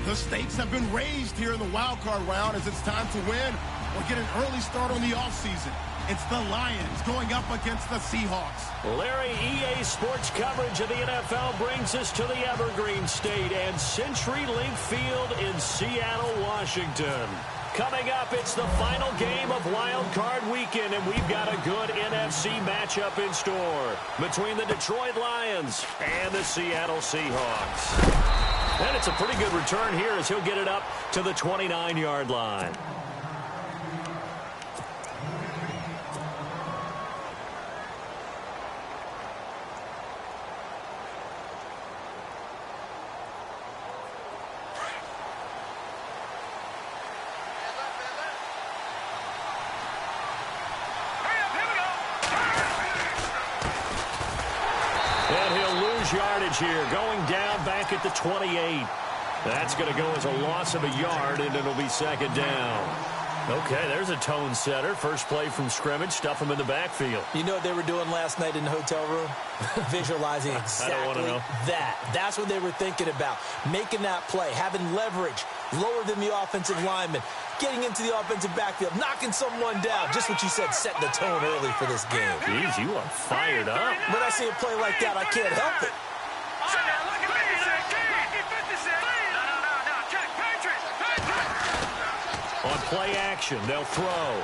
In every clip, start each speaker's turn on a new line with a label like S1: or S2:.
S1: The stakes have been raised here in the wild card round as it's time to win or get an early start on the offseason. It's the Lions going up against the Seahawks.
S2: Larry, EA Sports coverage of the NFL brings us to the Evergreen State and CenturyLink Field in Seattle, Washington. Coming up, it's the final game of Wild Card Weekend, and we've got a good NFC matchup in store between the Detroit Lions and the Seattle Seahawks. And it's a pretty good return here as he'll get it up to the 29-yard line. Yardage here, going down back at the 28. That's going to go as a loss of a yard, and it'll be second down. Okay, there's a tone setter. First play from scrimmage, stuff him in the backfield.
S3: You know what they were doing last night in the hotel room? Visualizing exactly
S2: I don't want to know.
S3: that. That's what they were thinking about. Making that play, having leverage, lower than the offensive lineman, getting into the offensive backfield, knocking someone down. Just what you said, setting the tone early for this game.
S2: Jeez, you are fired up.
S3: When I see a play like that, I can't help it.
S2: On play action, they'll throw.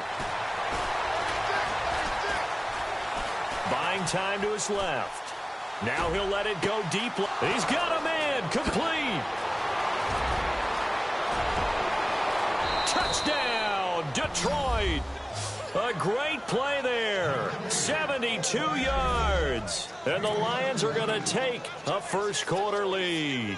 S2: Buying time to his left. Now he'll let it go deep. He's got a man. Complete. Touchdown, Detroit. A great play there. 72 yards. And the Lions are going to take a first quarter lead.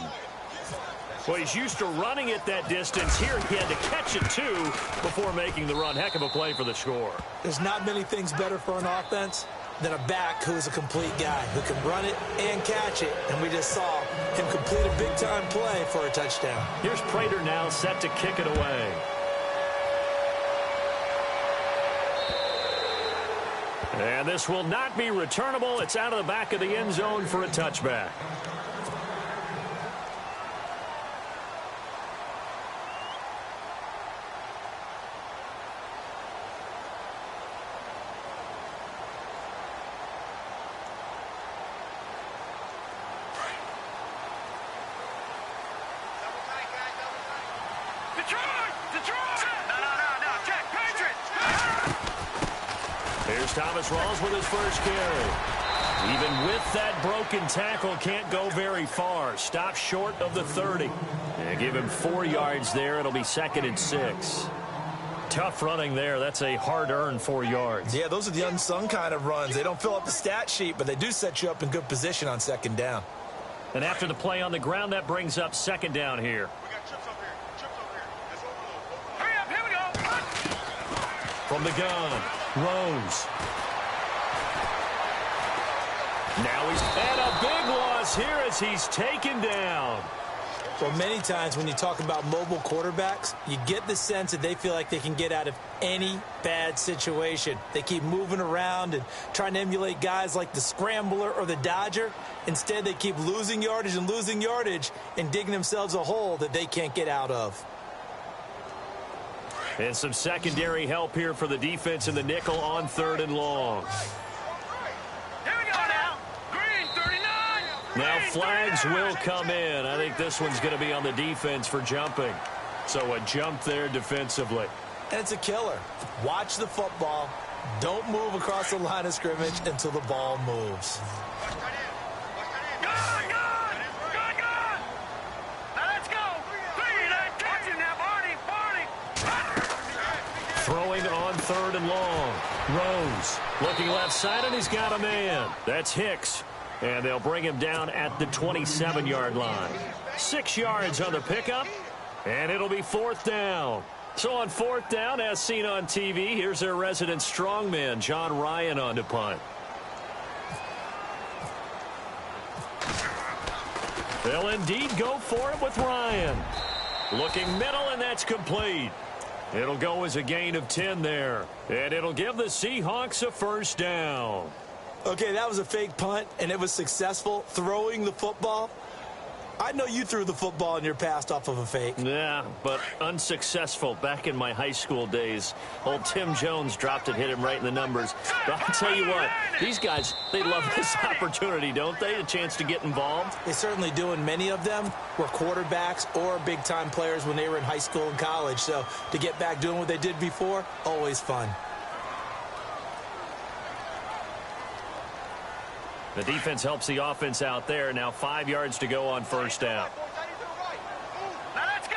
S2: Well, he's used to running it that distance. Here he had to catch it, too, before making the run. Heck of a play for the score.
S3: There's not many things better for an offense than a back who is a complete guy who can run it and catch it. And we just saw him complete a big-time play for a touchdown.
S2: Here's Prater now set to kick it away. And this will not be returnable. It's out of the back of the end zone for a touchback. Thomas Rawls with his first carry. Even with that broken tackle, can't go very far. Stop short of the 30. And give him 4 yards there. It'll be second and 6. Tough running there. That's a hard-earned 4 yards.
S3: Yeah, those are the unsung kind of runs. They don't fill up the stat sheet, but they do set you up in good position on second down.
S2: And after the play on the ground, that brings up second down here.
S4: We got chips up here. Chips up here. Let's overload.
S5: Hurry up, here we go.
S2: From the gun, Rose. Now he's at a big loss here as he's taken down.
S3: Well, many times when you talk about mobile quarterbacks, you get the sense that they feel like they can get out of any bad situation. They keep moving around and trying to emulate guys like the Scrambler or the Dodger. Instead, they keep losing yardage and digging themselves a hole that they can't get out of.
S2: And some secondary help here for the defense in the nickel on 3rd and long.
S5: Here we go now. Green, 39.
S2: Now flags will come in. I think this one's going to be on the defense for jumping. So a jump there defensively.
S3: And it's a killer. Watch the football. Don't move across the line of scrimmage until the ball moves.
S2: Throwing on 3rd and long. Rose looking left side, and he's got a man. That's Hicks. And they'll bring him down at the 27-yard line. 6 yards on the pickup, and it'll be 4th down. So on 4th down, as seen on TV, here's their resident strongman, John Ryan, on to punt. They'll indeed go for it with Ryan. Looking middle, and that's complete. It'll go as a gain of 10 there. And it'll give the Seahawks a first down.
S3: Okay, that was a fake punt, and it was successful throwing the football. I know you threw the football in your past off of a fake.
S2: Yeah, but unsuccessful back in my high school days. Old Tim Jones dropped it, hit him right in the numbers. But I'll tell you what, these guys, they love this opportunity, don't they? A chance to get involved.
S3: They certainly do, and many of them were quarterbacks or big-time players when they were in high school and college. So to get back doing what they did before, always fun.
S2: The defense helps the offense out there. Now 5 yards to go on first down.
S5: Now let's go.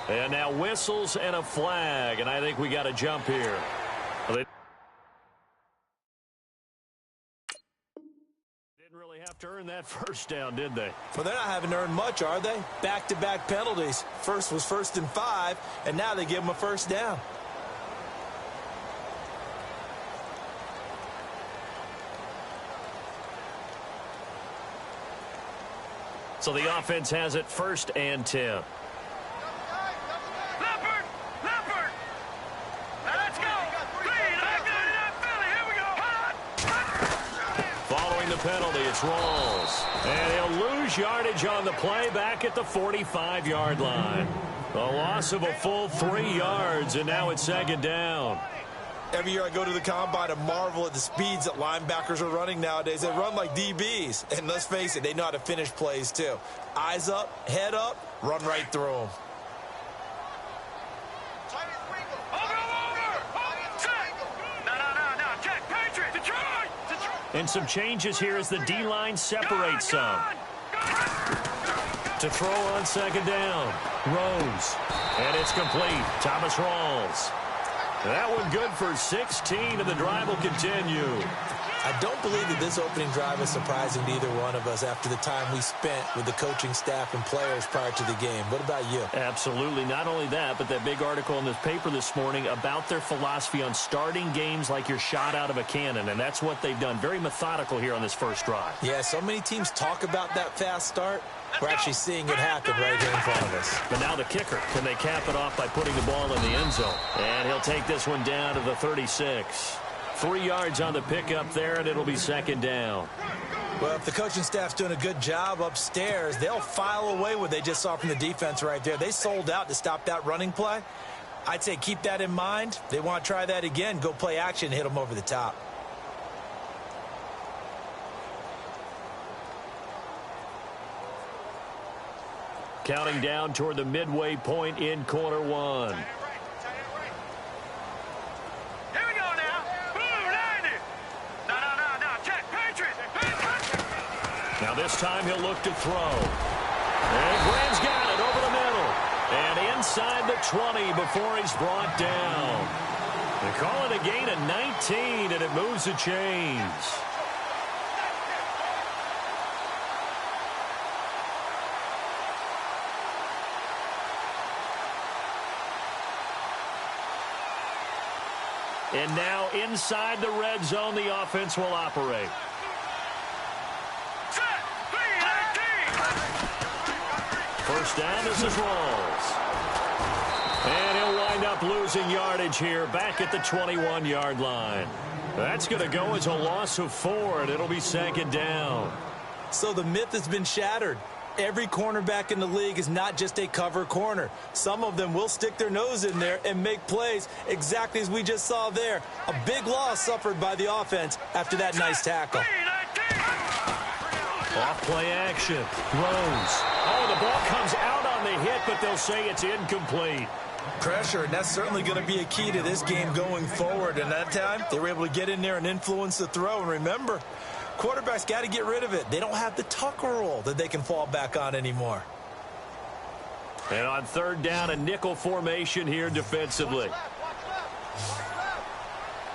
S2: And now whistles and a flag, and I think we got a jump here. Well, they didn't really have to earn that first down, did they?
S3: Well, they're not having to earn much, are they? Back-to-back penalties. First was 1st and 5, and now they give them a first down.
S2: So the offense has it 1st and 10.
S5: Leopard. Leopard. Now let's go. Green. Here we go.
S2: Following the penalty, it's Rawls. And he'll lose yardage on the play back at the 45-yard line. A loss of a full 3 yards, and now it's 2nd down.
S3: Every year I go to the combine and marvel at the speeds that linebackers are running nowadays. They run like DBs. And let's face it, they know how to finish plays too. Eyes up, head up, run right through them.
S2: And some changes here as the D-line separates some. To throw on 2nd down. Rose. And it's complete. Thomas Rawls. That one good for 16, and the drive will continue.
S3: I don't believe that this opening drive is surprising to either one of us after the time we spent with the coaching staff and players prior to the game. What about you?
S2: Absolutely. Not only that, but that big article in this paper this morning about their philosophy on starting games like you're shot out of a cannon, and that's what they've done. Very methodical here on this first drive.
S3: Yeah, so many teams talk about that fast start. We're actually seeing it happen right here in front of us.
S2: But now the kicker. Can they cap it off by putting the ball in the end zone? And he'll take this one down to the 36. 3 yards on the pickup there, and it'll be 2nd down.
S3: Well, if the coaching staff's doing a good job upstairs, they'll file away what they just saw from the defense right there. They sold out to stop that running play. I'd say keep that in mind. They want to try that again. Go play action and hit them over the top.
S2: Counting down toward the midway point in quarter one.
S5: Here we go now. Boom, 90. No. Check. Patriots.
S2: Now this time he'll look to throw. And Graham's got it over the middle. And inside the 20 before he's brought down. They call it a gain of 19, and it moves the chains. And now inside the red zone, the offense will operate. First down, this is Rawls. And he'll wind up losing yardage here back at the 21-yard line. That's going to go as a loss of 4, and it'll be 2nd down.
S3: So the myth has been shattered. Every cornerback in the league is not just a cover corner. Some of them will stick their nose in there and make plays exactly as we just saw there. A big loss suffered by the offense after that nice tackle.
S2: Off play action. Rose. Oh, the ball comes out on the hit, but they'll say it's incomplete.
S3: Pressure, and that's certainly going to be a key to this game going forward. And that time, they were able to get in there and influence the throw. And remember, quarterbacks got to get rid of it. They don't have the tucker roll that they can fall back on anymore.
S2: And on 3rd down, a nickel formation here defensively.
S5: Here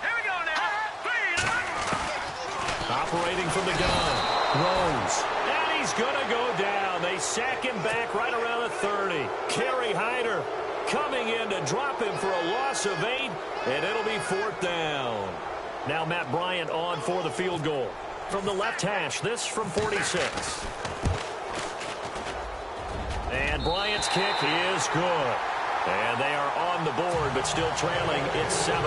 S5: we go now.
S2: Operating from the gun. Rose. And he's going to go down. They sack him back right around the 30. Kerry Hyder coming in to drop him for a loss of 8, and it'll be 4th down. Now Matt Bryant on for the field goal. From the left hash, this from 46. And Bryant's kick is good. And they are on the board, but still trailing. It's 7-3.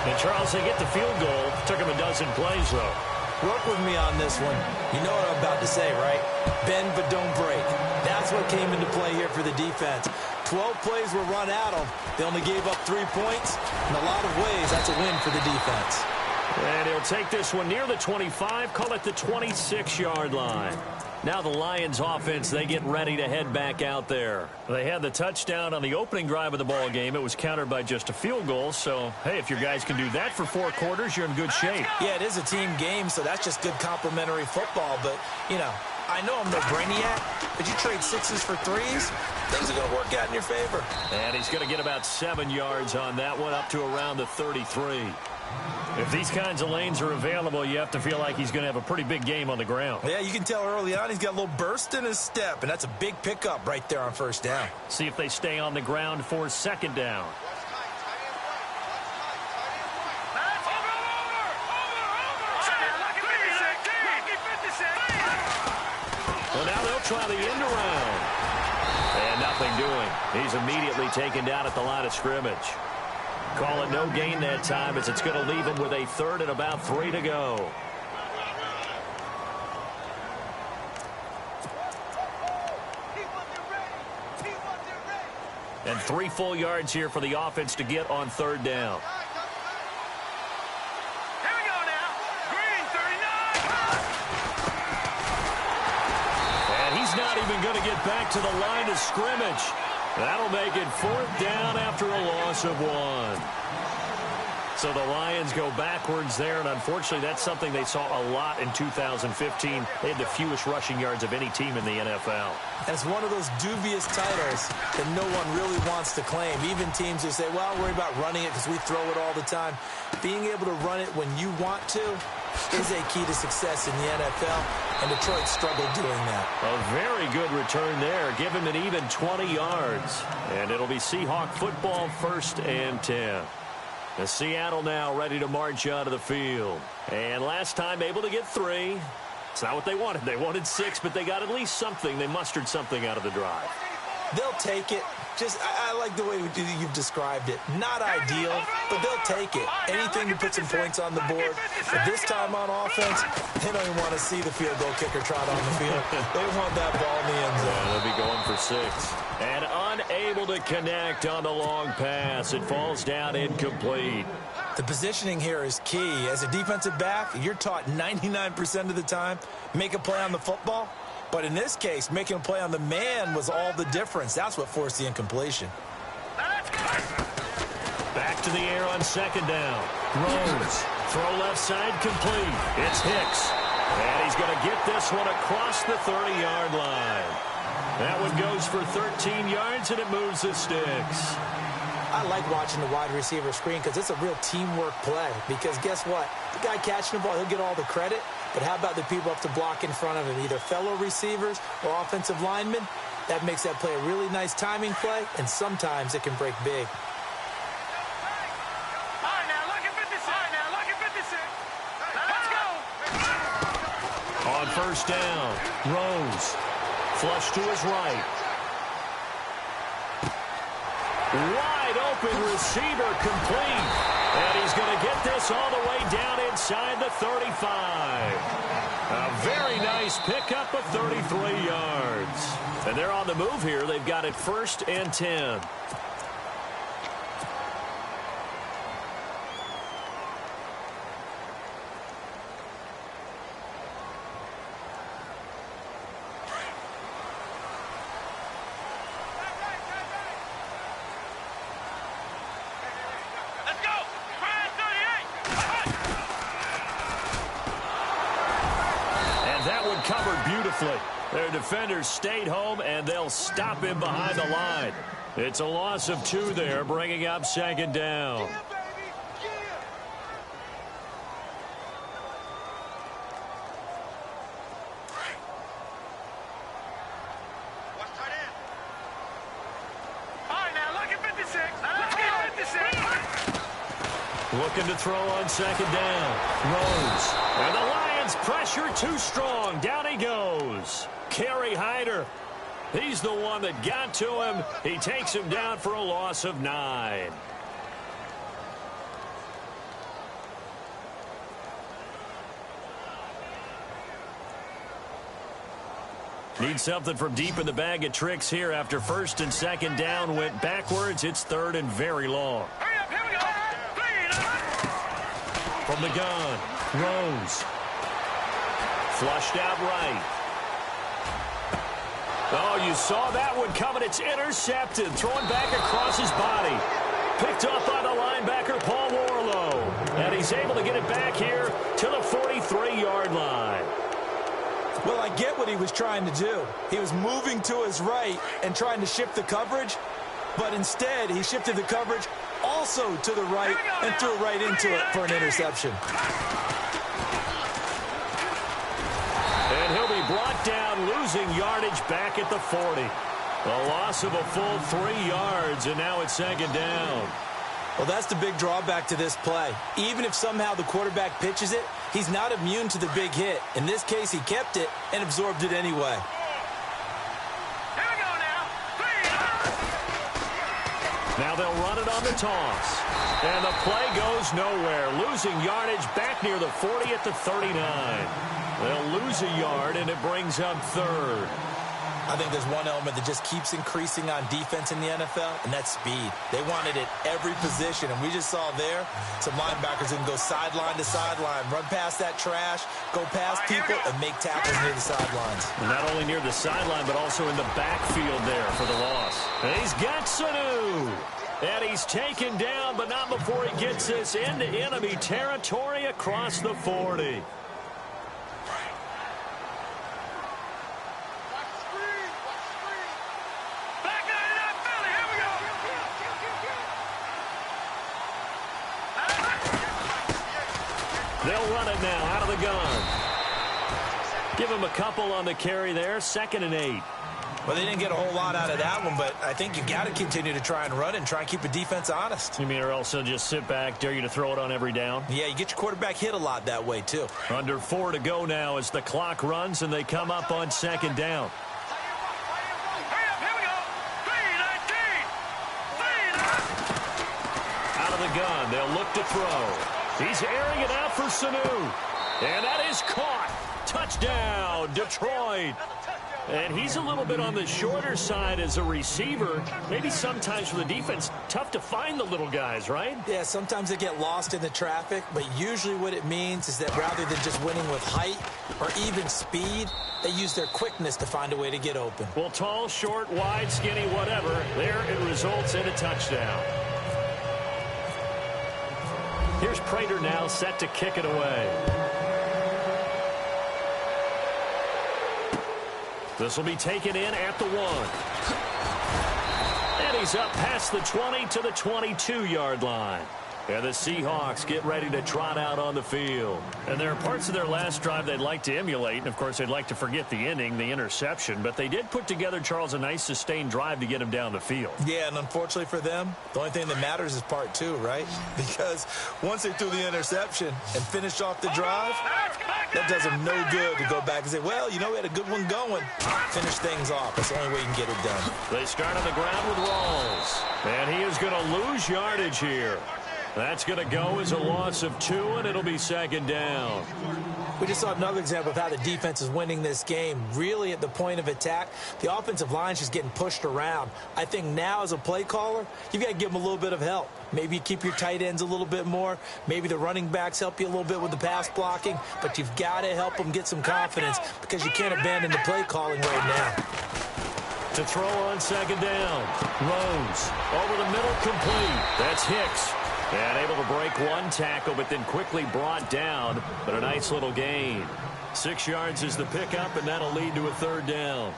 S2: And Charles, they get the field goal. Took him a dozen plays, though.
S3: Work with me on this one. You know what I'm about to say, right? Bend but don't break. That's what came into play here for the defense. 12 plays were run at them. They only gave up 3 points. In a lot of ways, that's a win for the defense.
S2: And he'll take this one near the 25, call it the 26-yard line. Now the Lions offense, they get ready to head back out there. They had the touchdown on the opening drive of the ball game. It was countered by just a field goal. So, hey, if your guys can do that for 4 quarters, you're in good shape.
S3: Yeah, it is a team game, so that's just good complimentary football. But, you know, I know I'm no brainiac, but you trade 6s for 3s, things are going to work out in your favor.
S2: And he's going to get about 7 yards on that one, up to around the 33. If these kinds of lanes are available, you have to feel like he's going to have a pretty big game on the ground.
S3: Yeah, you can tell early on he's got a little burst in his step, and that's a big pickup right there on first down.
S2: See if they stay on the ground for second down. Well, now they'll try the end around. And nothing doing. He's immediately taken down at the line of scrimmage. Call it no gain that time as it's going to leave him with a 3rd and about 3 to go. And 3 full yards here for the offense to get on 3rd down.
S5: Here we go now. Green, 39.
S2: And he's not even going to get back to the line of scrimmage. That'll make it 4th down after a loss of 1. So the Lions go backwards there, and unfortunately that's something they saw a lot in 2015. They had the fewest rushing yards of any team in the NFL.
S3: And it's one of those dubious titles that no one really wants to claim. Even teams who say, well, I'll worry about running it because we throw it all the time. Being able to run it when you want to is a key to success in the NFL, and Detroit struggled doing that.
S2: A very good return there. Give him an even 20 yards. And it'll be Seahawk football, 1st and 10. The Seattle now ready to march out of the field. And last time able to get 3. It's not what they wanted. They wanted 6, but they got at least something. They mustered something out of the drive.
S3: They'll take it. I like the way you've described it. Not ideal, but they'll take it. Anything to put some points on the board. But this time on offense, they don't even want to see the field goal kicker trot on the field. They want that ball in the end zone.
S2: Yeah, they'll be going for 6. And unable to connect on the long pass. It falls down incomplete.
S3: The positioning here is key. As a defensive back, you're taught 99% of the time, make a play on the football. But in this case, making a play on the man was all the difference. That's what forced the incompletion.
S2: Back to the air on 2nd down. Rose. Throw left side complete. It's Hicks. And he's going to get this one across the 30-yard line. That one goes for 13 yards, and it moves the sticks.
S3: I like watching the wide receiver screen because it's a real teamwork play. Because guess what? The guy catching the ball, he'll get all the credit. But how about the people up to block in front of him, either fellow receivers or offensive linemen? That makes that play a really nice timing play, and sometimes it can break big.
S5: All right, now look at 56. All right, now look at 56. Let's go.
S2: On 1st down, Rose. Flush to his right. Wide open receiver complete. And he's going to get this all the way down inside the 35. A very nice pickup of 33 yards. And they're on the move here. They've got it 1st and 10. Covered beautifully. Their defenders stayed home, and they'll stop him behind the line. It's a loss of 2 there, bringing up 2nd down.
S5: All right, now look at 56. Let's get 56.
S2: Looking to throw on 2nd down. Rose. And the Lions pressure too strong. Down he goes. Kerry Hyder. He's the one that got to him. He takes him down for a loss of 9. Need something from deep in the bag of tricks here after first and second down went backwards. It's third and very long.
S5: Hurry up, here we go.
S2: From the gun, Rose. Flushed out right. Oh, you saw that one coming. It's intercepted. Thrown back across his body. Picked up by the linebacker, Paul Warlow. And he's able to get it back here to the 43-yard line.
S3: Well, I get what he was trying to do. He was moving to his right and trying to shift the coverage, but instead he shifted the coverage also to the right and threw right into it for an interception.
S2: And he'll be brought down, losing yardage back at the 40. A loss of a full 3 yards, and now it's second down.
S3: Well, that's the big drawback to this play. Even if somehow the quarterback pitches it, he's not immune to the big hit. In this case, he kept it and absorbed it anyway.
S5: Here we go now.
S2: Now they'll run it on the toss. And the play goes nowhere. Losing yardage back near the 40 at the 39. They'll lose a yard, and it brings up third.
S3: I think there's one element that just keeps increasing on defense in the NFL, and that's speed. They want it at every position, and we just saw there some linebackers who can go sideline to sideline, run past that trash, go past people, and make tackles near the sidelines.
S2: Not only near the sideline, but also in the backfield there for the loss. And he's got Sanu. And he's taken down, but not before he gets this into enemy territory across the 40. They'll run it now out of the gun. Give him a couple on the carry there. 2nd and 8.
S3: Well, they didn't get a whole lot out of that one, but I think you got to continue to try and run and try and keep the defense honest.
S2: You mean or else they'll just sit back, dare you to throw it on every down?
S3: Yeah, you get your quarterback hit a lot that way, too.
S2: Under 4 to go now as the clock runs and they come up on 2nd down. Out of the gun, they'll look to throw. He's airing it out for Sanu. And that is caught. Touchdown, Detroit. And he's a little bit on the shorter side as a receiver. Maybe sometimes for the defense, tough to find the little guys, right?
S3: Yeah, sometimes they get lost in the traffic, but usually what it means is that rather than just winning with height or even speed, they use their quickness to find a way to get open.
S2: Well, tall, short, wide, skinny, whatever, there it results in a touchdown. Here's Prater now set to kick it away. This will be taken in at the 1. And he's up past the 20 to the 22-yard line. And the Seahawks get ready to trot out on the field. And there are parts of their last drive they'd like to emulate. And, of course, they'd like to forget the ending, the interception. But they did put together, Charles, a nice sustained drive to get him down the field.
S3: Yeah, and unfortunately for them, the only thing that matters is part 2, right? Because once they threw the interception and finished off the drive, that does them no good to go back and say, well, you know, we had a good one going. Finish things off. That's the only way you can get it done.
S2: They start on the ground with Rawls. And he is going to lose yardage here. That's going to go as a loss of 2, and it'll be 2nd down.
S3: We just saw another example of how the defense is winning this game. Really at the point of attack, the offensive line's just getting pushed around. I think now as a play caller, you've got to give them a little bit of help. Maybe you keep your tight ends a little bit more. Maybe the running backs help you a little bit with the pass blocking. But you've got to help them get some confidence because you can't abandon the play calling right now.
S2: To throw on 2nd down. Rose over the middle, complete. That's Hicks. And able to break one tackle, but then quickly brought down. But a nice little gain. 6 yards is the pickup, and that'll lead to a 3rd down.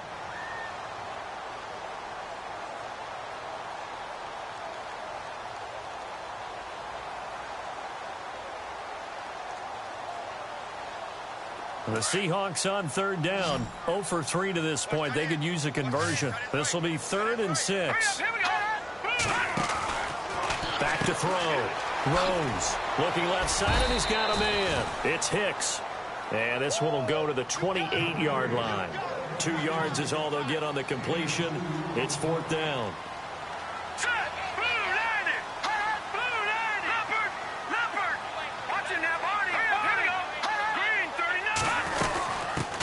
S2: The Seahawks on 3rd down. 0 for 3 to this point. They could use a conversion. This will be 3rd and 6. Back to throw. Rose looking left side, and he's got a man. It's Hicks. And this one will go to the 28-yard line. 2 yards is all they'll get on the completion. It's 4th down.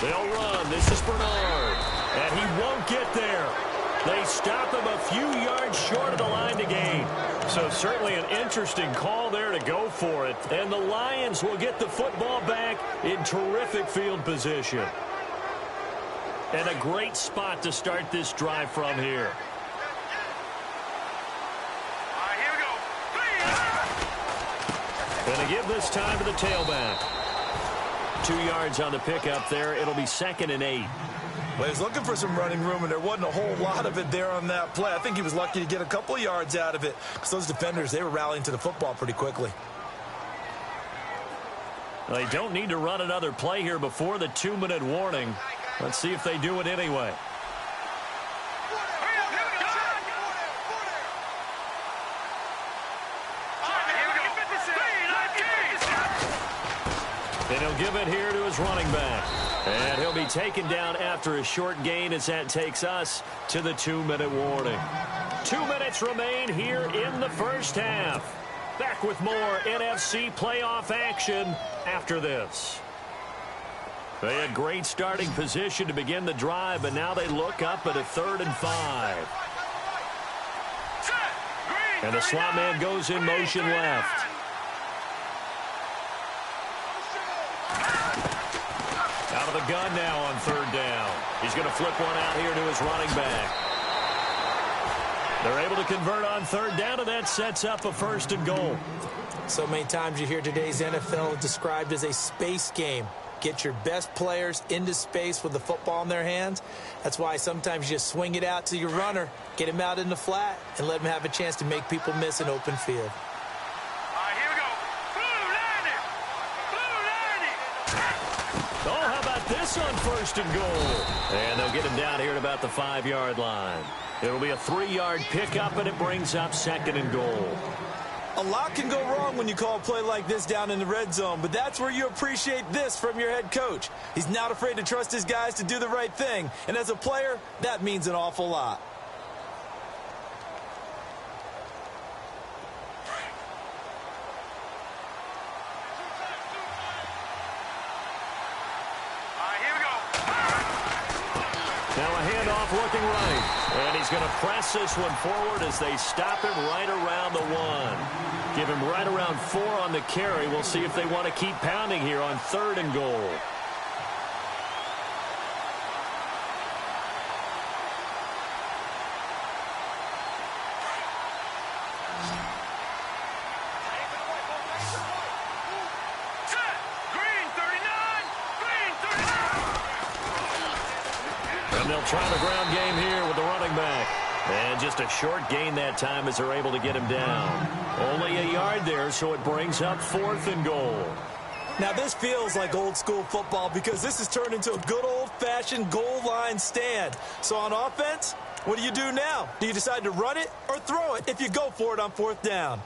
S2: They'll run. This is Bernard. And he won't get there. They stop him a few yards short of the line to gain. So certainly an interesting call there to go for it. And the Lions will get the football back in terrific field position. And a great spot to start this drive from here.
S5: All right, here we go.
S2: Going to give this time to the tailback. 2 yards on the pickup there. It'll be 2nd and 8.
S3: Well, he was looking for some running room, and there wasn't a whole lot of it there on that play. I think he was lucky to get a couple of yards out of it because those defenders, they were rallying to the football pretty quickly.
S2: They don't need to run another play here before the 2-minute warning. Let's see if they do it anyway. And he'll give it here to his running back. And he'll be taken down after a short gain as that takes us to the 2-minute warning. 2 minutes remain here in the first half. Back with more NFC playoff action after this. They had great starting position to begin the drive, but now they look up at a 3rd and 5. And the slot man goes in motion left. Out of the gun now on 3rd down. He's going to flip one out here to his running back. They're able to convert on 3rd down, and that sets up a 1st and goal.
S3: So many times you hear today's NFL described as a space game. Get your best players into space with the football in their hands. That's why sometimes you just swing it out to your runner, get him out in the flat, and let him have a chance to make people miss an open field.
S2: Oh, how about this on 1st and goal? And they'll get him down here at about the 5-yard line. It'll be a 3-yard pickup, and it brings up 2nd and goal.
S3: A lot can go wrong when you call a play like this down in the red zone, but that's where you appreciate this from your head coach. He's not afraid to trust his guys to do the right thing, and as a player, that means an awful lot.
S2: Now a handoff looking right. And he's going to press this one forward as they stop him right around the 1. Give him right around 4 on the carry. We'll see if they want to keep pounding here on 3rd and goal. They'll try the ground game here with the running back. And just a short gain that time as they're able to get him down. Only a yard there, so it brings up 4th and goal.
S3: Now, this feels like old-school football because this has turned into a good old-fashioned goal line stand. So on offense, what do you do now? Do you decide to run it or throw it if you go for it on 4th down?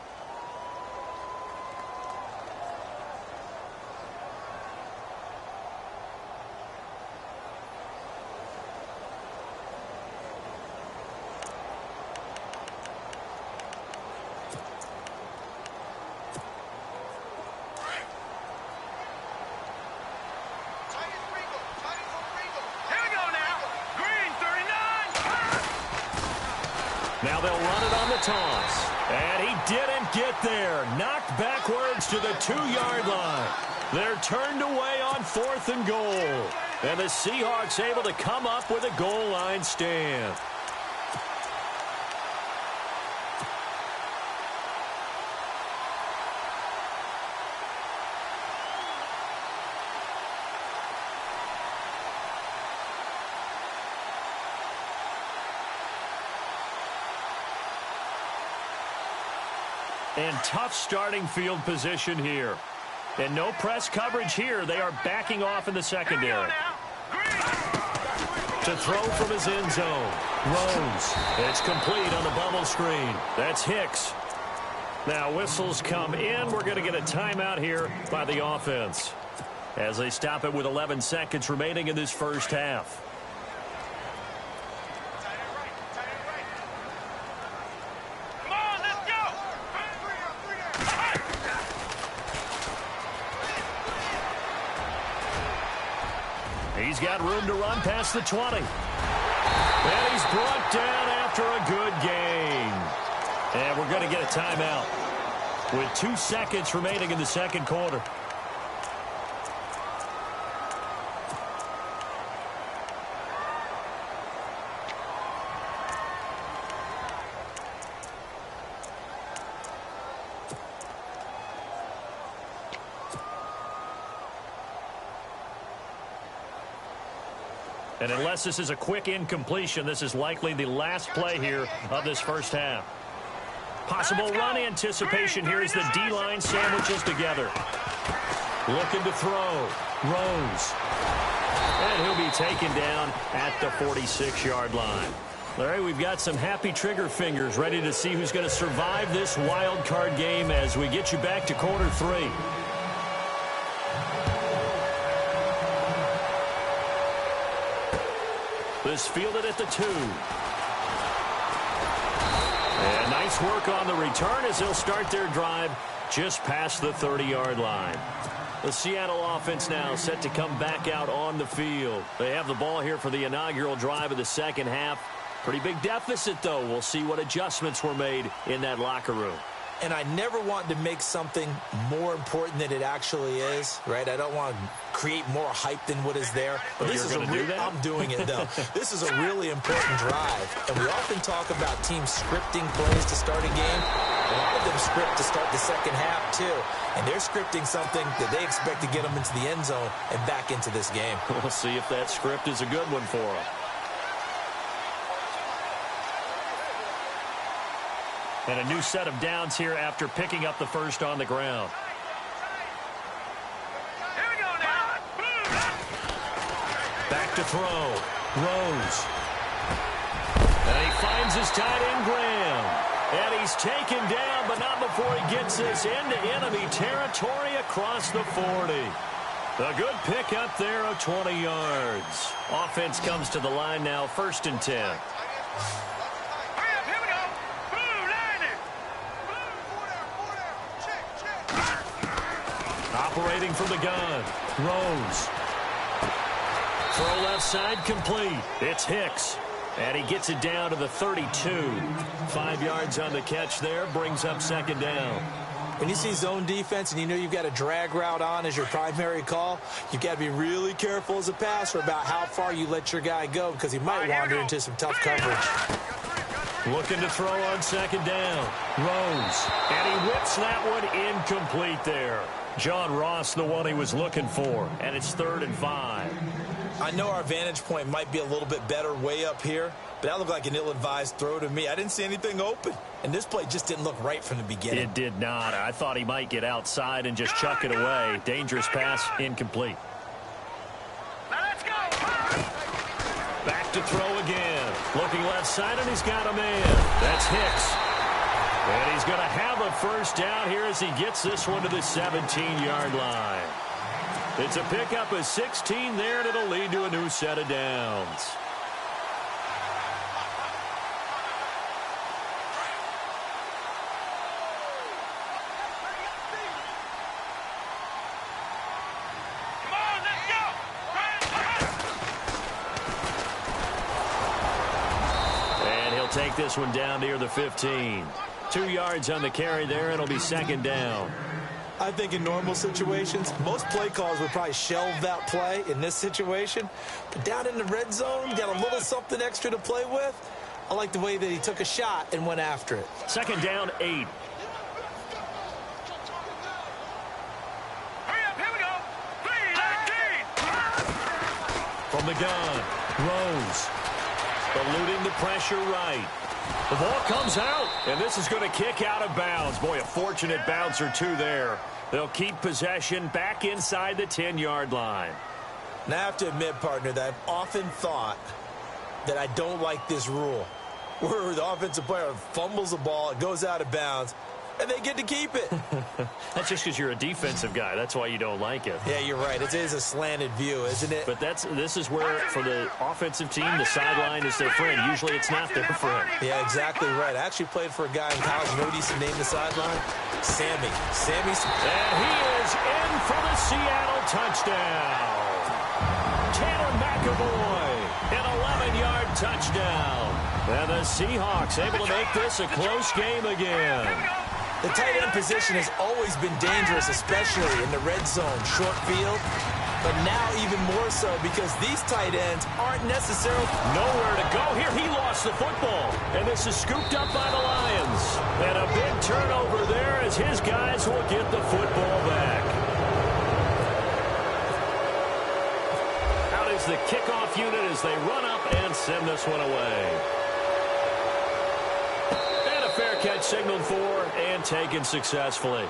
S2: Now they'll run it on the toss. And he didn't get there. Knocked backwards to the 2-yard line. They're turned away on 4th and goal. And the Seahawks able to come up with a goal line stand. And tough starting field position here. And no press coverage here. They are backing off in the secondary. To throw from his end zone. Rose. It's complete on the bubble screen. That's Hicks. Now whistles come in. We're going to get a timeout here by the offense as they stop it with 11 seconds remaining in this first half. He's got room to run past the 20. And he's brought down after a good game. And we're going to get a timeout with 2 seconds remaining in the second quarter. And unless this is a quick incompletion, this is likely the last play here of this first half. Possible run anticipation here as the D-line sandwiches together. Looking to throw. Rose. And he'll be taken down at the 46-yard line. Larry, we've got some happy trigger fingers ready to see who's going to survive this wild card game as we get you back to quarter 3. This fielded at the 2. And nice work on the return as they'll start their drive just past the 30-yard line. The Seattle offense now set to come back out on the field. They have the ball here for the inaugural drive of the second half. Pretty big deficit, though. We'll see what adjustments were made in that locker room.
S3: And I never want to make something more important than it actually is, right? I don't want to create more hype than what is there. But this is I'm doing it, though. This is a really important drive. And we often talk about teams scripting plays to start a game. A lot of them script to start the second half, too. And they're scripting something that they expect to get them into the end zone and back into this game.
S2: We'll see if that script is a good one for them. And a new set of downs here after picking up the first on the ground.
S5: Here we go now.
S2: Back to throw. Rose. And he finds his tight end, Graham. And he's taken down, but not before he gets this into enemy territory across the 40. A good pick up there of 20 yards. Offense comes to the line now, 1st and 10. Operating from the gun. Rose. Throw left side complete. It's Hicks. And he gets it down to the 32. 5 yards on the catch there. Brings up 2nd down.
S3: When you see zone defense and you know you've got a drag route on as your primary call, you've got to be really careful as a passer about how far you let your guy go because he might wander into some tough coverage.
S2: Looking to throw on 2nd down. Rose. And he whips that one incomplete there. John Ross, the one he was looking for. And it's 3rd and 5.
S3: I know our vantage point might be a little bit better way up here, but that looked like an ill-advised throw to me. I didn't see anything open. And this play just didn't look right from the beginning.
S2: It did not. I thought he might get outside and just chuck it away. Dangerous pass, incomplete.
S5: Let's go.
S2: Back to throw again. Looking left side, and he's got a man. That's Hicks. And he's going to have a first down here as he gets this one to the 17-yard line. It's a pickup of 16 there, and it'll lead to a new set of downs.
S5: Come on, let's go.
S2: And he'll take this one down near the 15. 2 yards on the carry there, and it'll be 2nd down.
S3: I think in normal situations, most play calls would probably shelve that play in this situation. But down in the red zone, got a little something extra to play with. I like the way that he took a shot and went after it.
S2: 2nd down, 8.
S5: Hurry up, here we go. 3, 19.
S2: From the gun, Rose. Eluding the pressure right. The ball comes out, and this is going to kick out of bounds. Boy, a fortunate bounce or two there. They'll keep possession back inside the 10-yard line.
S3: Now, I have to admit, partner, that I've often thought that I don't like this rule, where the offensive player fumbles the ball, it goes out of bounds, and they get to keep it.
S2: That's just because you're a defensive guy. That's why you don't like it.
S3: Yeah, you're right. It is a slanted view, isn't it?
S2: But this is where, for the offensive team, the sideline is their friend. Usually it's not their friend.
S3: Yeah, exactly right. I actually played for a guy in college. You know what he used to name the sideline? Sammy. Sammy.
S2: And he is in for the Seattle touchdown. Tanner McAvoy, an 11-yard touchdown. And the Seahawks able to make this a close game again.
S3: The tight end position has always been dangerous, especially in the red zone, short field. But now even more so because these tight ends aren't necessarily
S2: nowhere to go. Here he lost the football. And this is scooped up by the Lions. And a big turnover there as his guys will get the football back. Out is the kickoff unit as they run up and send this one away. And a fair catch signaled for and taken successfully.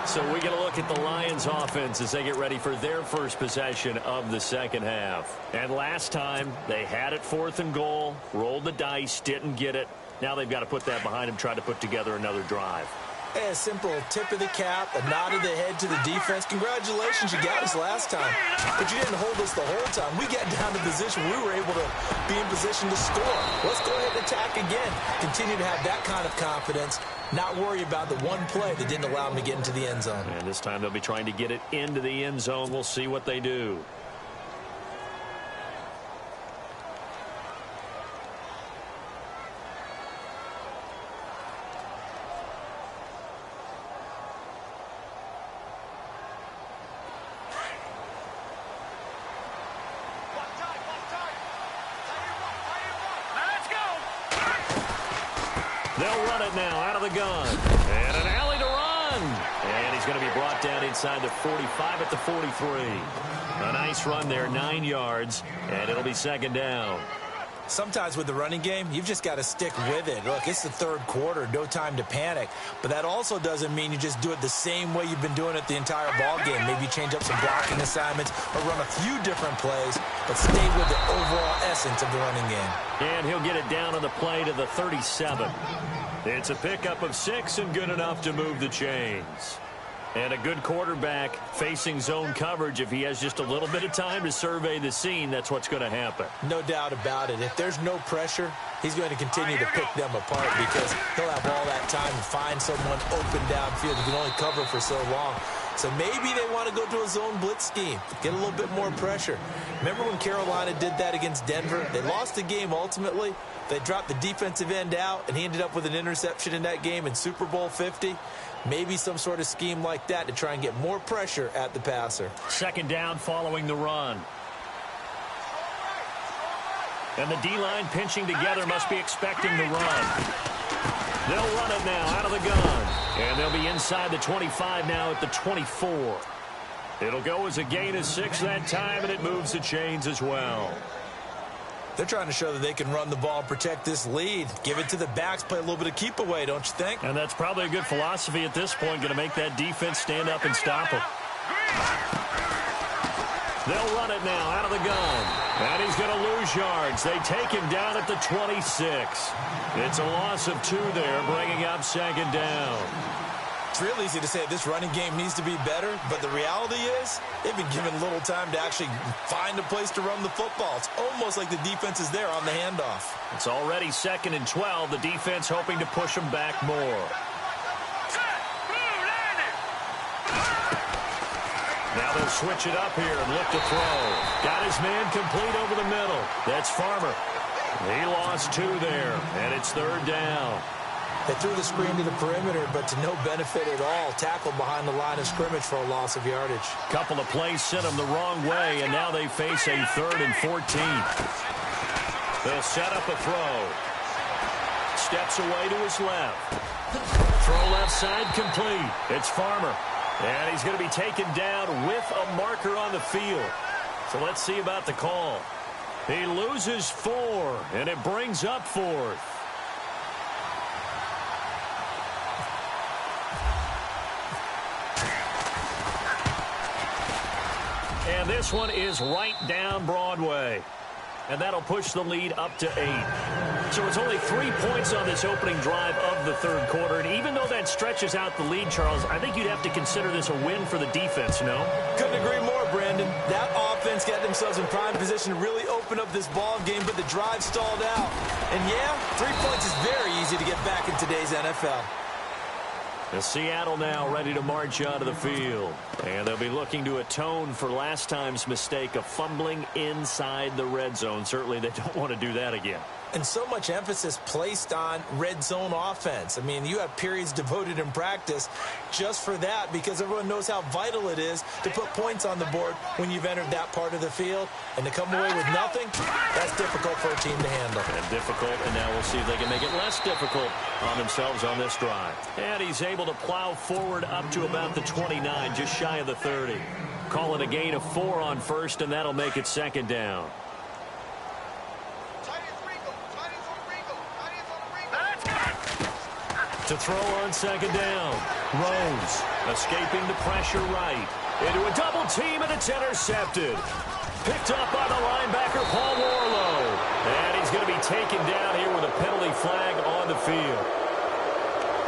S2: So we get a look at the Lions offense as they get ready for their first possession of the second half. And last time they had it 4th and goal, rolled the dice, didn't get it. Now they've got to put that behind them, try to put together another drive.
S3: A simple tip of the cap, a nod of the head to the defense. Congratulations, you got us last time. But you didn't hold us the whole time. We got down to position. We were able to be in position to score. Let's go ahead and attack again. Continue to have that kind of confidence. Not worry about the one play that didn't allow them to get into the end zone.
S2: And this time they'll be trying to get it into the end zone. We'll see what they do. They'll run it now out of the gun. And an alley to run. And he's going to be brought down inside the 45 at the 43. A nice run there, 9 yards. And it'll be second down.
S3: Sometimes with the running game, you've just got to stick with it. Look, it's the third quarter, no time to panic. But that also doesn't mean you just do it the same way you've been doing it the entire ball game. Maybe change up some blocking assignments or run a few different plays, but stay with the overall essence of the running game.
S2: And he'll get it down on the play to the 37. It's a pickup of 6 and good enough to move the chains. And a good quarterback facing zone coverage. If he has just a little bit of time to survey the scene, that's what's going to happen.
S3: No doubt about it. If there's no pressure, he's going to continue to pick them apart because he'll have all that time to find someone open downfield. He can only cover for so long. So maybe they want to go to a zone blitz scheme, get a little bit more pressure. Remember when Carolina did that against Denver? They lost the game ultimately. They dropped the defensive end out, and he ended up with an interception in that game in Super Bowl 50. Maybe some sort of scheme like that to try and get more pressure at the passer.
S2: Second down following the run. And the D-line pinching together must be expecting the run. They'll run it now out of the gun. And they'll be inside the 25 now at the 24. It'll go as a gain of 6 that time, and it moves the chains as well.
S3: They're trying to show that they can run the ball and protect this lead. Give it to the backs, play a little bit of keep away, don't you think?
S2: And that's probably a good philosophy at this point, going to make that defense stand up and stop them. They'll run it now out of the gun. And he's going to lose yards. They take him down at the 26. It's a loss of 2 there, bringing up second down.
S3: It's real easy to say this running game needs to be better, but the reality is they've been given little time to actually find a place to run the football. It's almost like the defense is there on the handoff.
S2: It's already 2nd and 12. The defense hoping to push them back more. Now they'll switch it up here and look to throw. Got his man complete over the middle. That's Farmer. He lost 2 there, and it's 3rd down.
S3: They threw the screen to the perimeter, but to no benefit at all. Tackled behind the line of scrimmage for a loss of yardage.
S2: Couple of plays sent them the wrong way, and now they face a 3rd and 14. They'll set up a throw. Steps away to his left. Throw left side complete. It's Farmer. And he's going to be taken down with a marker on the field. So let's see about the call. He loses 4, and it brings up 4th. And this one is right down Broadway. And that'll push the lead up to 8. So it's only 3 points on this opening drive of the third quarter. And even though that stretches out the lead, Charles, I think you'd have to consider this a win for the defense, no?
S3: Couldn't agree more, Brandon. That offense got themselves in prime position to really open up this ball game, but the drive stalled out. And yeah, 3 points is very easy to get back in today's NFL.
S2: And Seattle now ready to march onto the field. And they'll be looking to atone for last time's mistake of fumbling inside the red zone. Certainly they don't want to do that again.
S3: And so much emphasis placed on red zone offense. I mean, you have periods devoted in practice just for that because everyone knows how vital it is to put points on the board when you've entered that part of the field. And to come away with nothing, that's difficult for a team to handle.
S2: And difficult, and now we'll see if they can make it less difficult on themselves on this drive. And he's able to plow forward up to about the 29, just shy of the 30. Call it a gain of 4 on first, and that'll make it second down. To throw on second down. Rose escaping the pressure right. Into a double team, and it's intercepted. Picked up by the linebacker, Paul Warlow. And he's going to be taken down here with a penalty flag on the field.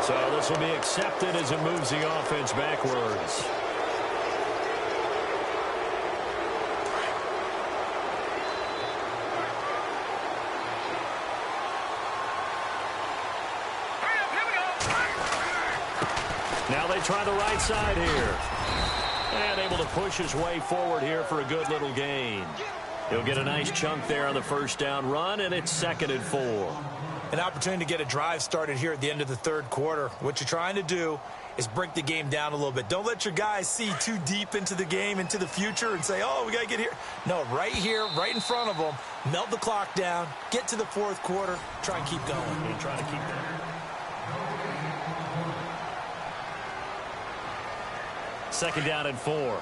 S2: So this will be accepted as it moves the offense backwards. Now they try the right side here. And able to push his way forward here for a good little gain. He'll get a nice chunk there on the first down run, and it's 2nd and 4.
S3: An opportunity to get a drive started here at the end of the third quarter. What you're trying to do is break the game down a little bit. Don't let your guys see too deep into the game, into the future, and say, oh, we got to get here. No, right here, right in front of them, melt the clock down, get to the fourth quarter, try and keep going.
S2: And try to keep that. Second down and 4.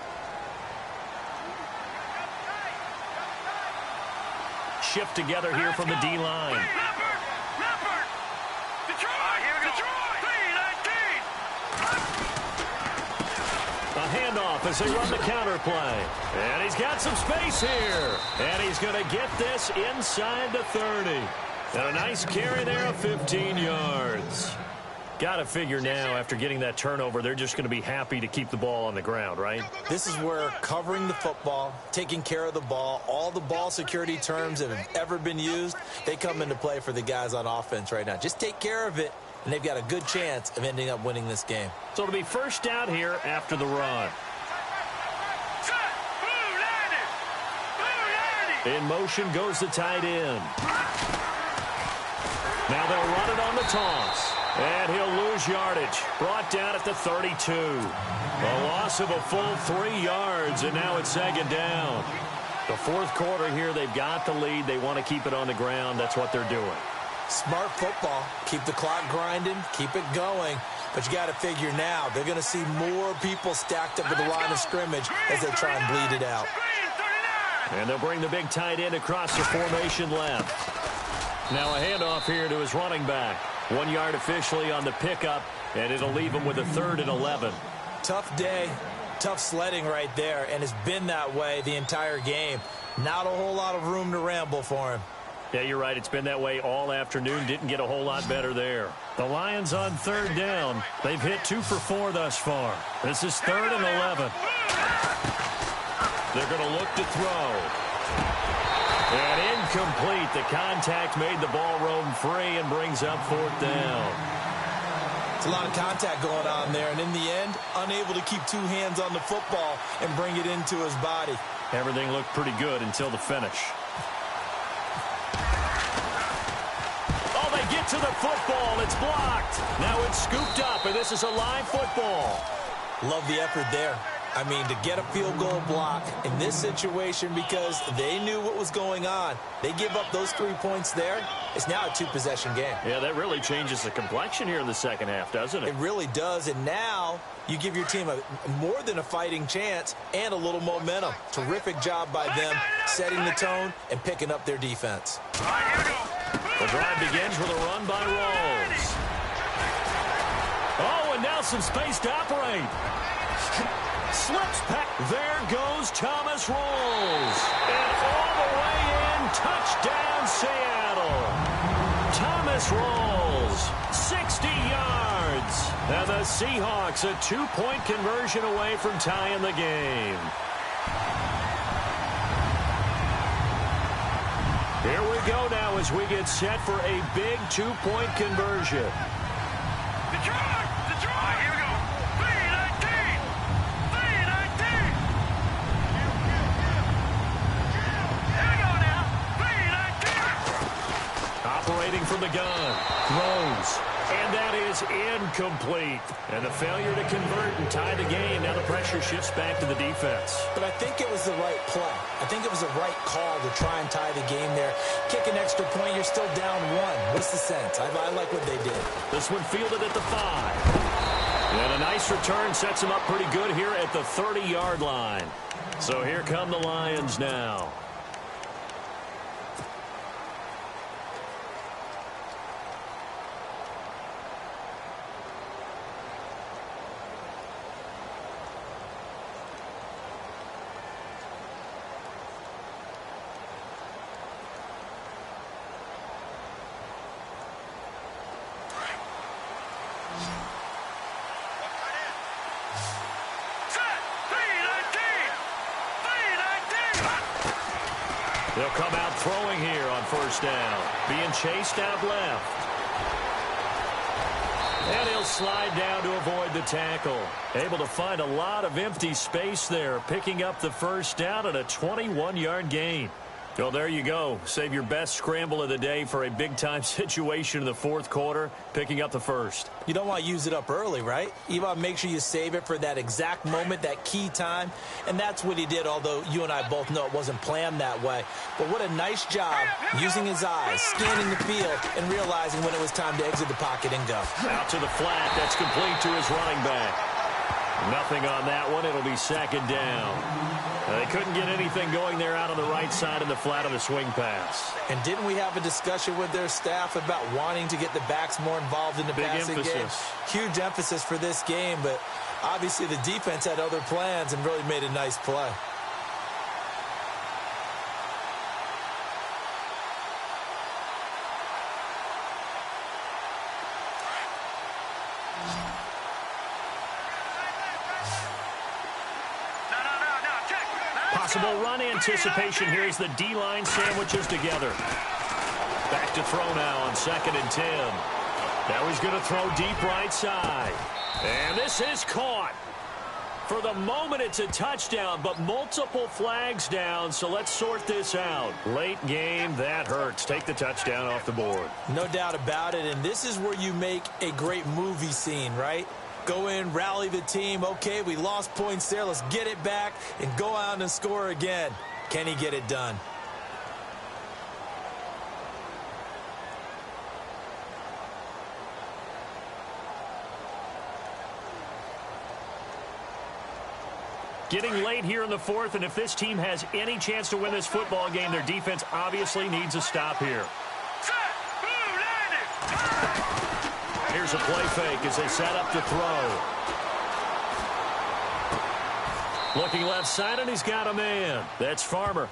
S2: Shift together here from the D-line. A handoff as they run the counter play. And he's got some space here. And he's going to get this inside the 30. And a nice carry there of 15 yards. Got to figure now, after getting that turnover, they're just going to be happy to keep the ball on the ground, right?
S3: This is where covering the football, taking care of the ball, all the ball security terms that have ever been used, they come into play for the guys on offense right now. Just take care of it, and they've got a good chance of ending up winning this game.
S2: So it'll be first down here after the run. In motion goes the tight end. Now they'll run it on the toss. And he'll lose yardage. Brought down at the 32. A loss of a full 3 yards, and now it's second down. The fourth quarter here, they've got the lead. They want to keep it on the ground. That's what they're doing.
S3: Smart football. Keep the clock grinding. Keep it going. But you got to figure now, they're going to see more people stacked up at the line of scrimmage as they try and bleed it out.
S2: And they'll bring the big tight end across the formation left. Now a handoff here to his running back. 1 yard officially on the pickup, and it'll leave him with a 3rd and 11.
S3: Tough day, tough sledding right there, and it's been that way the entire game. Not a whole lot of room to ramble for him.
S2: Yeah, you're right. It's been that way all afternoon. Didn't get a whole lot better there. The Lions on 3rd down. They've hit 2 for 4 thus far. This is 3rd and 11. They're going to look to throw. And incomplete. The contact made the ball roam free and brings up 4th down.
S3: It's a lot of contact going on there, and in the end, unable to keep 2 hands on the football and bring it into his body.
S2: Everything looked pretty good until the finish. Oh, they get to the football. It's blocked. Now it's scooped up, and this is a live football.
S3: Love the effort there. I mean, to get a field goal block in this situation because they knew what was going on. They give up those 3 points there. It's now a 2-possession game.
S2: Yeah, that really changes the complexion here in the second half, doesn't it?
S3: It really does, and now you give your team more than a fighting chance and a little momentum. Terrific job by them setting the tone and picking up their defense.
S2: The drive begins with a run by Rawls. Oh, and now some space to operate. Slips back. There goes Thomas Rawls. And all the way in, touchdown Seattle. Thomas Rawls, 60 yards. And the Seahawks a 2-point conversion away from tying the game. Here we go now as we get set for a big 2-point conversion.
S5: The drive!
S2: from the gun. Throws. And that is incomplete. And the failure to convert and tie the game. Now the pressure shifts back to the defense.
S3: But I think it was the right play. I think it was the right call to try and tie the game there. Kick an extra point, you're still down 1. What's the sense? I like what they did.
S2: This one fielded at the 5. And a nice return sets him up pretty good here at the 30-yard line. So here come the Lions now. They'll come out throwing here on first down. Being chased out left. And he'll slide down to avoid the tackle. Able to find a lot of empty space there, picking up the first down at a 21-yard gain. Well, there you go. Save your best scramble of the day for a big-time situation in the fourth quarter, picking up the first.
S3: You don't want to use it up early, right? You want to make sure you save it for that exact moment, that key time. And that's what he did, although you and I both know it wasn't planned that way. But what a nice job using his eyes, scanning the field, and realizing when it was time to exit the pocket and go.
S2: Out to the flat. That's complete to his running back. Nothing on that one. It'll be second down. They couldn't get anything going there out on the right side of the flat of the swing pass.
S3: And didn't we have a discussion with their staff about wanting to get the backs more involved in the passing game? Huge emphasis for this game, but obviously the defense had other plans and really made a nice play.
S2: Possible run anticipation here as the D-line sandwiches together. Back to throw now on 2nd and 10. Now he's going to throw deep right side. And this is caught. For the moment, it's a touchdown, but multiple flags down, so let's sort this out. Late game, that hurts. Take the touchdown off the board.
S3: No doubt about it, and this is where you make a great movie scene, right? Go in, rally the team. Okay, we lost points there. Let's get it back and go out and score again. Can he get it done?
S2: Getting late here in the fourth, and if this team has any chance to win this football game, their defense obviously needs a stop here. Here's a play fake as they set up to throw. Looking left side, and he's got a man. That's Farmer.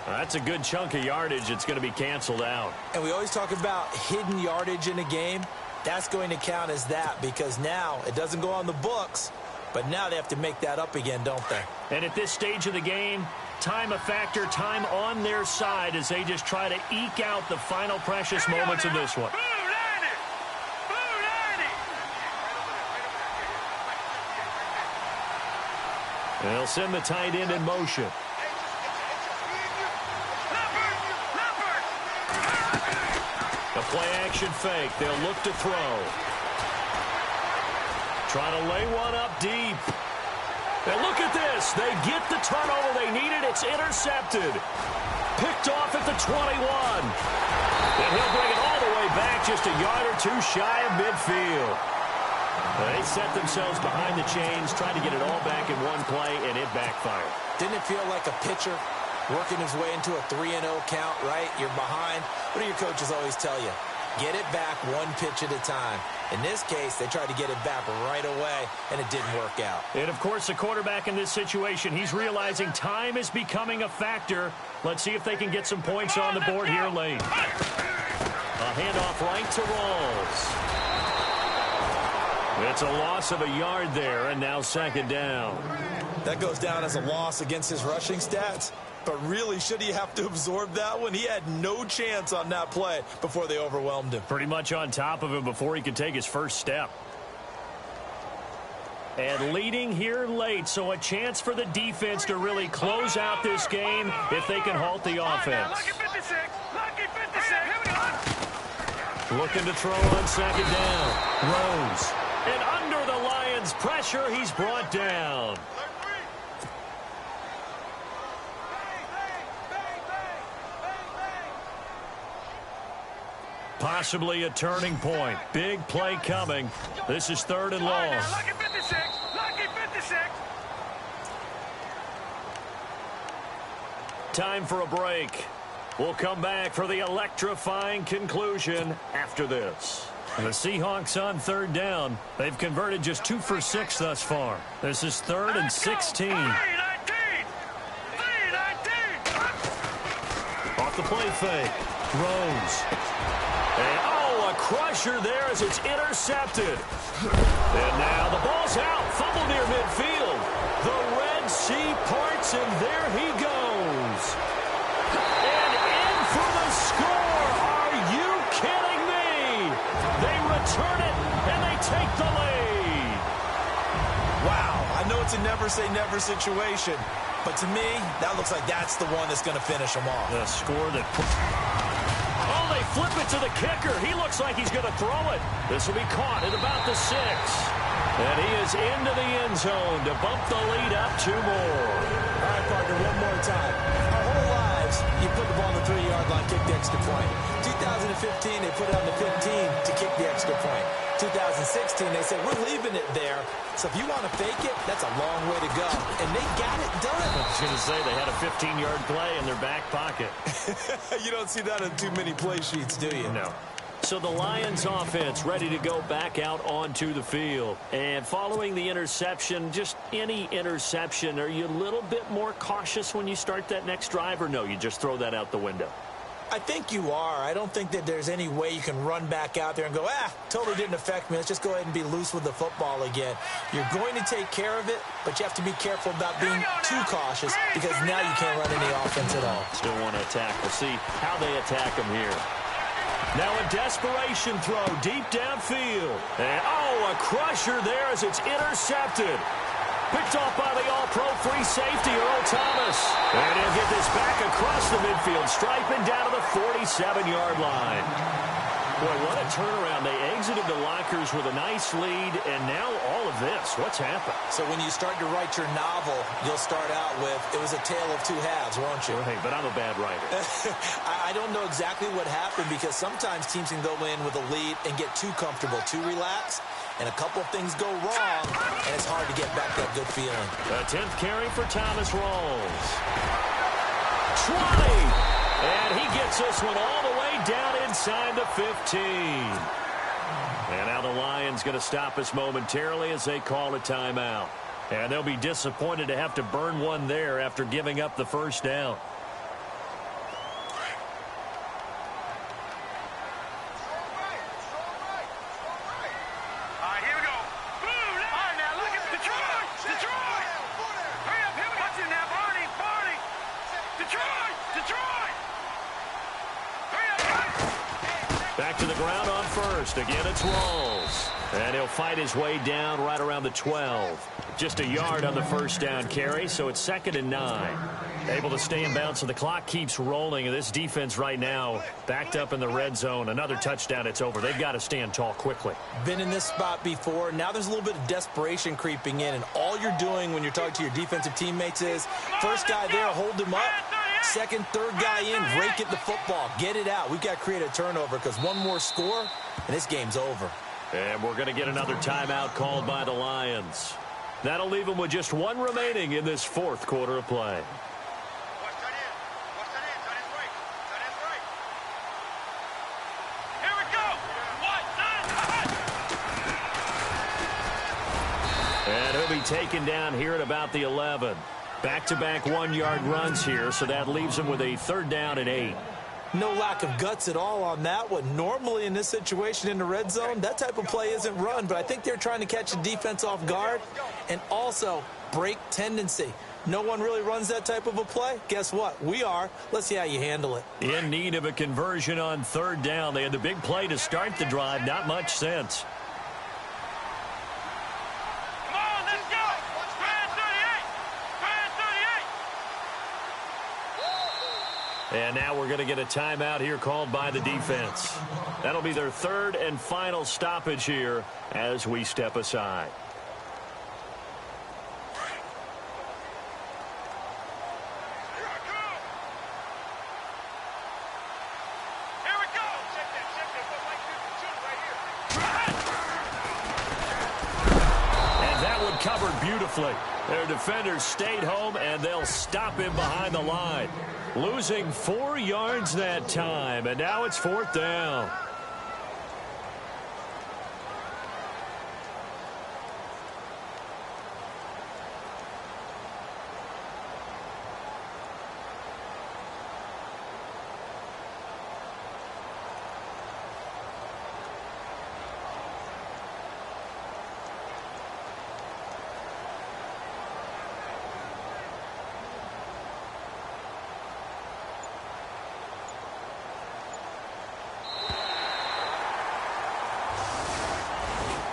S2: That's a good chunk of yardage. It's going to be canceled out.
S3: And we always talk about hidden yardage in a game. That's going to count as that because now it doesn't go on the books, but now they have to make that up again, don't they?
S2: And at this stage of the game, time a factor, time on their side as they just try to eke out the final precious moments of this one. They'll send the tight end in motion. The play-action fake. They'll look to throw. Try to lay one up deep. And look at this. They get the turnover they needed. It's intercepted. Picked off at the 21. And he'll bring it all the way back just a yard or two shy of midfield. They set themselves behind the chains, trying to get it all back in one play, and it backfired.
S3: Didn't it feel like a pitcher working his way into a 3-0 count, right? You're behind. What do your coaches always tell you? Get it back one pitch at a time. In this case, they tried to get it back right away, and it didn't work out.
S2: And, of course, the quarterback in this situation, he's realizing time is becoming a factor. Let's see if they can get some points on the board here late. A handoff right to Rawls. It's a loss of a yard there, and now second down.
S3: That goes down as a loss against his rushing stats. But really, should he have to absorb that one? He had no chance on that play before they overwhelmed him.
S2: Pretty much on top of him before he could take his first step. And leading here late, so a chance for the defense to really close out this game if they can halt the offense.
S5: Lucky 56. Lucky 56.
S2: Looking to throw on second down. Rose. And under the Lions' pressure, he's brought down. Possibly a turning point. Big play coming. This is 3rd and long.
S5: Lucky 56. Lucky 56.
S2: Time for a break. We'll come back for the electrifying conclusion after this. The Seahawks on 3rd down. They've converted just 2 for 6 thus far. This is 3rd and 16. Off the play fake. Rose. And, a crusher there as it's intercepted. And now the ball's out. Fumble near midfield. The Red Sea parts, and there he goes. And in for the score. Are you kidding me? They return it, and they take the lead.
S3: Wow, I know it's a never-say-never situation, but to me, that looks like that's the one that's going to finish them off.
S2: The score that... Oh, they flip it to the kicker. He looks like he's going to throw it. This will be caught at about the 6. And he is into the end zone to bump the lead up 2 more.
S3: All right, partner, one more time. Our whole lives, you put the ball on the 3-yard line, kick the extra point. 2015, they put it on the 15 to kick the extra point. 2016, they said, we're leaving it there. So if you want to fake it, that's a long way to go. And they got it done.
S2: I was going to say they had a 15-yard play in their back pocket.
S3: You don't see that on too many play sheets, do you?
S2: No. So the Lions offense ready to go back out onto the field. And following the interception, just any interception, are you a little bit more cautious when you start that next drive, or no, you just throw that out the window?
S3: I think you are. I don't think that there's any way you can run back out there and go, totally didn't affect me. Let's just go ahead and be loose with the football again. You're going to take care of it, but you have to be careful about being too cautious because now you can't run any offense at all.
S2: Still want to attack. We'll see how they attack them here. Now a desperation throw deep downfield. And, a crusher there as it's intercepted. Picked off by the all-pro free safety, Earl Thomas. And he'll get this back across the midfield stripe and down to the 47-yard line. Boy, what a turnaround. They exited the lockers with a nice lead, and now all of this. What's happened?
S3: So when you start to write your novel, you'll start out with, it was a tale of 2 halves, won't you?
S2: Hey, but I'm a bad writer.
S3: I don't know exactly what happened because sometimes teams can go in with a lead and get too comfortable, too relaxed. And a couple of things go wrong, and it's hard to get back that good feeling.
S2: The 10th carry for Thomas Rawls. 20! And he gets this one all the way down inside the 15. And now the Lions going to stop us momentarily as they call a timeout. And they'll be disappointed to have to burn one there after giving up the first down. Back to the ground on first. Again, it's Rawls. And he'll fight his way down right around the 12. Just a yard on the first down carry, so it's 2nd and 9. Able to stay in bounds, so the clock keeps rolling. And this defense right now backed up in the red zone. Another touchdown, it's over. They've got to stand tall quickly.
S3: Been in this spot before. Now there's a little bit of desperation creeping in. And all you're doing when you're talking to your defensive teammates is, first guy there, hold him up. Second, third guy in, rake at the football. Get it out. We've got to create a turnover because one more score, and this game's over.
S2: And we're going to get another timeout called by the Lions. That'll leave them with just one remaining in this 4th quarter of play.
S5: Here we go.
S2: And he'll be taken down here at about the 11. Back-to-back 1-yard runs here, so that leaves him with a 3rd down and 8.
S3: No lack of guts at all on that one. Normally in this situation in the red zone, that type of play isn't run, but I think they're trying to catch the defense off guard and also break tendency. No one really runs that type of a play. Guess what? We are. Let's see how you handle it.
S2: In need of a conversion on 3rd down. They had the big play to start the drive. Not much sense. And now we're going to get a timeout here called by the defense. That'll be their third and final stoppage here as we step aside. Covered beautifully. Their defenders stayed home, and they'll stop him behind the line. Losing 4 yards that time, and now it's 4th down.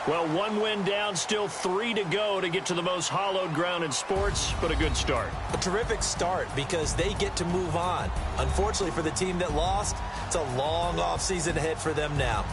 S2: Well, 1 win down, still 3 to go to get to the most hallowed ground in sports, but a good start.
S3: A terrific start because they get to move on. Unfortunately for the team that lost, it's a long offseason ahead for them now.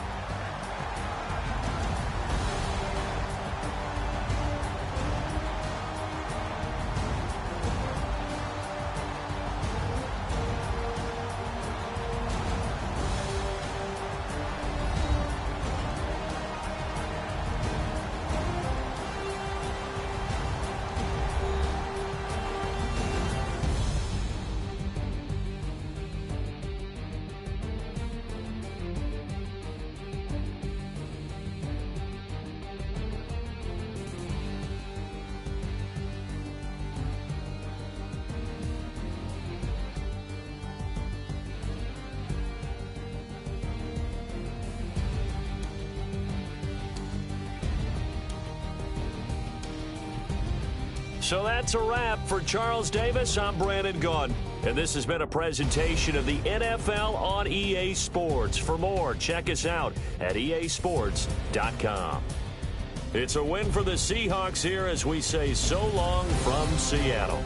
S2: So that's a wrap. For Charles Davis, I'm Brandon Gunn. And this has been a presentation of the NFL on EA Sports. For more, check us out at easports.com. It's a win for the Seahawks here as we say so long from Seattle.